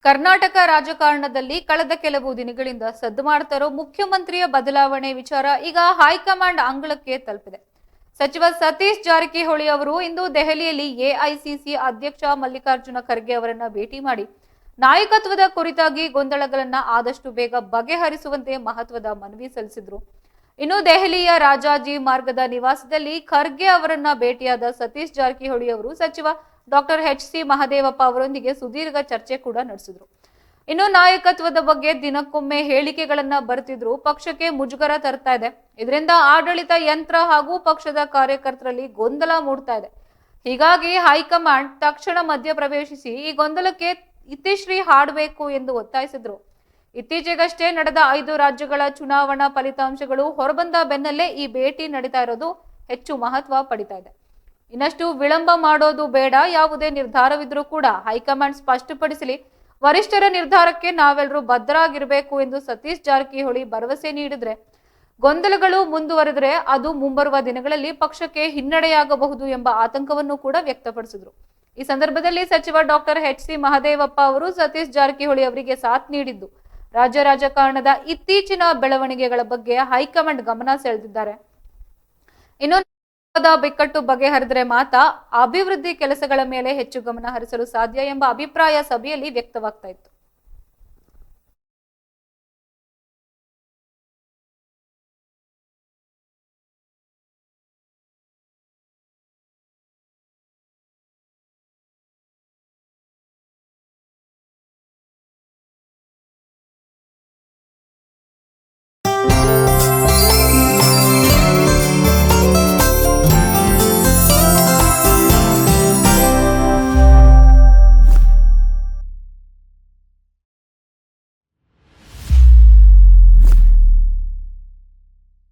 ಕರ್ನಾಟಕ ರಾಜಕಾರಣದಲ್ಲಿ ಕಳೆದ ಕೆಲವು ದಿನಗಳಿಂದ ಸದ್ದು ಮಾಡ್ತಾ ಇರೋ ಮುಖ್ಯಮಂತ್ರಿಯ ಬದಲಾವಣೆ ವಿಚಾರ ಈಗ ಹೈಕಮಾಂಡ್ ಅಂಗಳಕ್ಕೆ ತಲುಪಿದೆ. ಸಚಿವ ಸತೀಶ್ ಜಾರಕಿಹೊಳಿ ಅವರು ಇಂದು ದೆಹಲಿಯಲ್ಲಿ ಎಐಸಿಸಿ ಅಧ್ಯಕ್ಷ ಮಲ್ಲಿಕಾರ್ಜುನ ಖರ್ಗೆ ಅವರನ್ನ ಭೇಟಿ ಮಾಡಿ ನಾಯಕತ್ವದ ಕುರಿತಾಗಿ ಗೊಂದಲಗಳನ್ನ ಆದಷ್ಟು ಬೇಗ ಬಗೆಹರಿಸುವಂತೆ ಮಹತ್ವದ ಮನವಿ ಸಲ್ಲಿಸಿದ್ರು. ಇನ್ನು ದೆಹಲಿಯ ರಾಜಾಜಿ ಮಾರ್ಗದ ನಿವಾಸದಲ್ಲಿ ಖರ್ಗೆ ಅವರನ್ನ ಭೇಟಿಯಾದ ಸತೀಶ್ ಜಾರಕಿಹೊಳಿ ಅವರು ಸಚಿವ ಡಾಕ್ಟರ್ ಎಚ್.ಸಿ. ಮಹದೇವಪ್ಪ ಅವರೊಂದಿಗೆ ಸುದೀರ್ಘ ಚರ್ಚೆ ಕೂಡ ನಡೆಸಿದ್ರು. ಇನ್ನು ನಾಯಕತ್ವದ ಬಗ್ಗೆ ದಿನಕ್ಕೊಮ್ಮೆ ಹೇಳಿಕೆಗಳನ್ನ ಬರ್ತಿದ್ರು ಪಕ್ಷಕ್ಕೆ ಮುಜುಗರ ತರ್ತಾ ಇದೆ. ಇದರಿಂದ ಆಡಳಿತ ಯಂತ್ರ ಹಾಗೂ ಪಕ್ಷದ ಕಾರ್ಯಕರ್ತರಲ್ಲಿ ಗೊಂದಲ ಮೂಡ್ತಾ ಇದೆ. ಹೀಗಾಗಿ ಹೈಕಮಾಂಡ್ ತಕ್ಷಣ ಮಧ್ಯಪ್ರವೇಶಿಸಿ ಈ ಗೊಂದಲಕ್ಕೆ ಇತಿಶ್ರೀ ಹಾಡಬೇಕು ಎಂದು ಒತ್ತಾಯಿಸಿದ್ರು. ಇತ್ತೀಚೆಗಷ್ಟೇ ನಡೆದ 5 ರಾಜ್ಯಗಳ ಚುನಾವಣಾ ಫಲಿತಾಂಶಗಳು ಹೊರಬಂದ ಬೆನ್ನಲ್ಲೇ ಈ ಭೇಟಿ ನಡೀತಾ ಇರೋದು ಹೆಚ್ಚು ಮಹತ್ವ ಪಡಿತಾ ಇದೆ. ಇನ್ನಷ್ಟು ವಿಳಂಬ ಮಾಡೋದು ಬೇಡ, ಯಾವುದೇ ನಿರ್ಧಾರವಿದ್ರೂ ಕೂಡ ಹೈಕಮಾಂಡ್ ಸ್ಪಷ್ಟಪಡಿಸಲಿ, ವರಿಷ್ಠರ ನಿರ್ಧಾರಕ್ಕೆ ನಾವೆಲ್ಲರೂ ಬದ್ಧರಾಗಿರಬೇಕು ಎಂದು ಸತೀಶ್ ಜಾರಕಿಹೊಳಿ ಭರವಸೆ ನೀಡಿದ್ರೆ, ಗೊಂದಲಗಳು ಮುಂದುವರೆದರೆ ಅದು ಮುಂಬರುವ ದಿನಗಳಲ್ಲಿ ಪಕ್ಷಕ್ಕೆ ಹಿನ್ನಡೆಯಾಗಬಹುದು ಎಂಬ ಆತಂಕವನ್ನು ಕೂಡ ವ್ಯಕ್ತಪಡಿಸಿದ್ರು. ಈ ಸಂದರ್ಭದಲ್ಲಿ ಸಚಿವ ಡಾಕ್ಟರ್ ಎಚ್.ಸಿ. ಮಹದೇವಪ್ಪ ಅವರು ಸತೀಶ್ ಜಾರಕಿಹೊಳಿ ಅವರಿಗೆ ಸಾಥ್ ನೀಡಿದ್ದು ರಾಜ್ಯ ರಾಜಕಾರಣದ ಇತ್ತೀಚಿನ ಬೆಳವಣಿಗೆಗಳ ಬಗ್ಗೆ ಹೈಕಮಾಂಡ್ ಗಮನ ಸೆಳೆದಿದ್ದಾರೆ. ಇನ್ನು ಬಿಕ್ಕಟ್ಟು ಬಗೆಹರಿದರೆ ಮಾತ್ರ ಅಭಿವೃದ್ಧಿ ಕೆಲಸಗಳ ಮೇಲೆ ಹೆಚ್ಚು ಗಮನ ಹರಿಸಲು ಸಾಧ್ಯ ಎಂಬ ಅಭಿಪ್ರಾಯ ಸಭೆಯಲ್ಲಿ ವ್ಯಕ್ತವಾಗ್ತಾ ಇತ್ತು.